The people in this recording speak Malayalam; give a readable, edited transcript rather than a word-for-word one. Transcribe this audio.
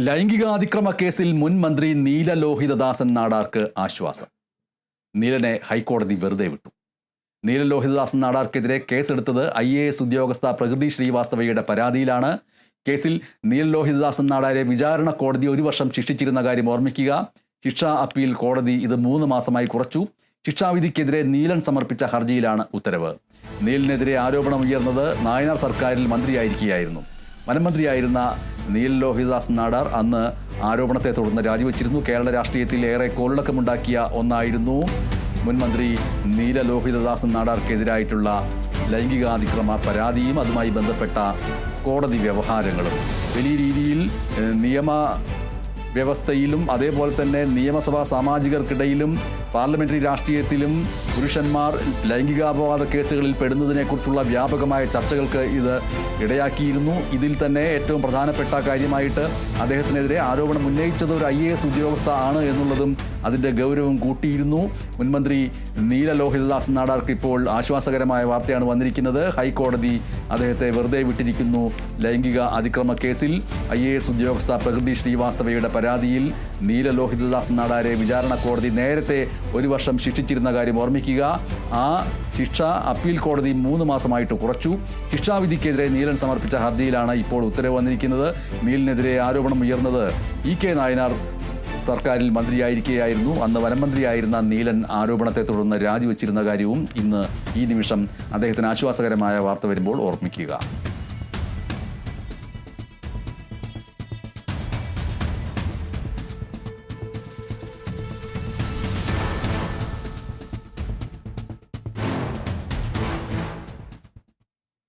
ലൈംഗികാതിക്രമ കേസിൽ മുൻ മന്ത്രി നീല ലോഹിതദാസൻ നാടാർക്ക് ആശ്വാസം. നീലനെ ഹൈക്കോടതി വെറുതെ വിട്ടു. നീല ലോഹിതദാസൻ നാടാർക്കെതിരെ കേസെടുത്തത് IAS ഉദ്യോഗസ്ഥ പ്രകൃതി ശ്രീവാസ്തവയുടെ പരാതിയിലാണ്. കേസിൽ നീല ലോഹിതദാസൻ നാടാരെ വിചാരണ കോടതി 1 വർഷം ശിക്ഷിച്ചിരുന്ന കാര്യം ഓർമ്മിക്കുക. ശിക്ഷാ അപ്പീൽ കോടതി ഇത് 3 മാസമായി കുറച്ചു. ശിക്ഷാവിധിക്കെതിരെ നീലൻ സമർപ്പിച്ച ഹർജിയിലാണ് ഉത്തരവ്. നീലിനെതിരെ ആരോപണം ഉയർന്നത് നായനാർ സർക്കാരിൽ മന്ത്രിയായിരിക്കുകയായിരുന്നു. വനമന്ത്രിയായിരുന്ന നീല ലോഹിതദാസൻ നാടാർ അന്ന് ആരോപണത്തെ തുടർന്ന് രാജിവെച്ചിരുന്നു. കേരള രാഷ്ട്രീയത്തിൽ ഏറെ കോളിളക്കമുണ്ടാക്കിയ ഒന്നായിരുന്നു മുൻമന്ത്രി നീല ലോഹിതദാസൻ നാടാർക്കെതിരായിട്ടുള്ള ലൈംഗികാതിക്രമ പരാതിയും അതുമായി ബന്ധപ്പെട്ട കോടതി വ്യവഹാരങ്ങളും. വലിയ രീതിയിൽ നിയമ വ്യവസ്ഥയിലും അതേപോലെ തന്നെ നിയമസഭാ സാമാജികർക്കിടയിലും പാർലമെന്ററി രാഷ്ട്രീയത്തിലും പുരുഷന്മാർ ലൈംഗികാപവാദ കേസുകളിൽ പെടുന്നതിനെക്കുറിച്ചുള്ള വ്യാപകമായ ചർച്ചകൾക്ക് ഇത് ഇടയാക്കിയിരുന്നു. ഇതിൽ തന്നെ ഏറ്റവും പ്രധാനപ്പെട്ട കാര്യമായിട്ട് അദ്ദേഹത്തിനെതിരെ ആരോപണം ഉന്നയിച്ചത് ഒരു IAS ഉദ്യോഗസ്ഥ ആണ് എന്നുള്ളതും അതിൻ്റെ ഗൗരവം കൂട്ടിയിരുന്നു. മുൻമന്ത്രി നീല ലോഹിതദാസൻ നാടാർക്ക് ഇപ്പോൾ ആശ്വാസകരമായ വാർത്തയാണ് വന്നിരിക്കുന്നത്. ഹൈക്കോടതി അദ്ദേഹത്തെ വെറുതെ വിട്ടിരിക്കുന്നു. ലൈംഗിക അതിക്രമ കേസിൽ IAS ഉദ്യോഗസ്ഥ പ്രകൃതി ശ്രീവാസ്തവയുടെ പരാതിയിൽ നീല ലോഹിതദാസൻ നാടാരെ വിചാരണ കോടതി നേരത്തെ 1 വർഷം ശിക്ഷിച്ചിരുന്ന കാര്യം ഓർമ്മിക്കുക. ആ ശിക്ഷ അപ്പീൽ കോടതി 3 മാസമായിട്ട് കുറച്ചു. ശിക്ഷാവിധിക്കെതിരെ നീലൻ സമർപ്പിച്ച ഹർജിയിലാണ് ഇപ്പോൾ ഉത്തരവ് വന്നിരിക്കുന്നത്. നീലിനെതിരെ ആരോപണം ഉയർന്നത് EK നായനാർ സർക്കാരിൽ മന്ത്രിയായിരിക്കുകയായിരുന്നു. അന്ന് വനമന്ത്രിയായിരുന്ന നീലൻ ആരോപണത്തെ തുടർന്ന് രാജിവെച്ചിരുന്ന കാര്യവും ഇന്ന് ഈ നിമിഷം അദ്ദേഹത്തിന് ആശ്വാസകരമായ വാർത്ത വരുമ്പോൾ ഓർമ്മിക്കുക.